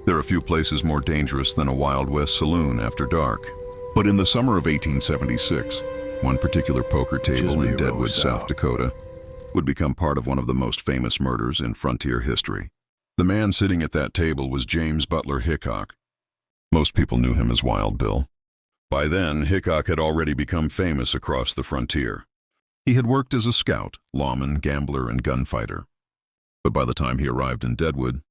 There are few places more dangerous than a Wild West saloon after dark. But in the summer of 1876, one particular poker table in Deadwood, South Dakota, would become part of one of the most famous murders in frontier history. The man sitting at that table was James Butler Hickok. Most people knew him as Wild Bill. By then, Hickok had already become famous across the frontier. He had worked as a scout, lawman, gambler, and gunfighter. But by the time he arrived in Deadwood,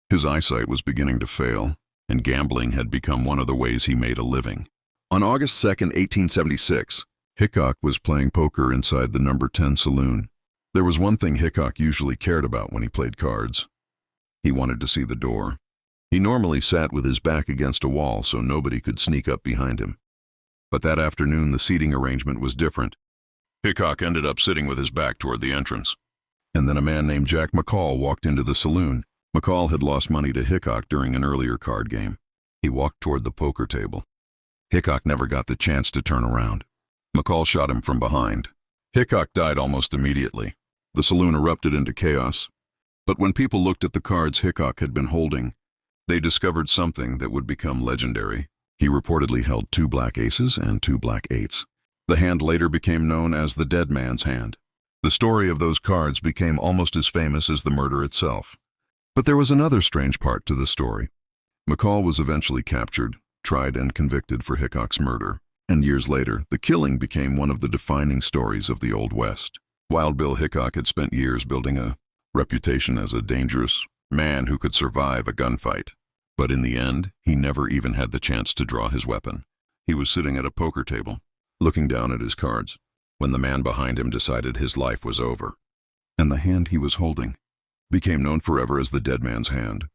his eyesight was beginning to fail, and gambling had become one of the ways he made a living. On August 2nd, 1876, Hickok was playing poker inside the number 10 saloon. There was one thing Hickok usually cared about when he played cards. He wanted to see the door. He normally sat with his back against a wall so nobody could sneak up behind him. But that afternoon, the seating arrangement was different. Hickok ended up sitting with his back toward the entrance. And then a man named Jack McCall walked into the saloon. McCall had lost money to Hickok during an earlier card game. He walked toward the poker table. Hickok never got the chance to turn around. McCall shot him from behind. Hickok died almost immediately. The saloon erupted into chaos. But when people looked at the cards Hickok had been holding, they discovered something that would become legendary. He reportedly held 2 black aces and 2 black eights. The hand later became known as the dead man's hand. The story of those cards became almost as famous as the murder itself. But there was another strange part to the story. McCall was eventually captured, tried, and convicted for Hickok's murder. And years later, the killing became one of the defining stories of the Old West. Wild Bill Hickok had spent years building a reputation as a dangerous man who could survive a gunfight. But in the end, he never even had the chance to draw his weapon. He was sitting at a poker table, looking down at his cards, when the man behind him decided his life was over. And the hand he was holding became known forever as the dead man's hand.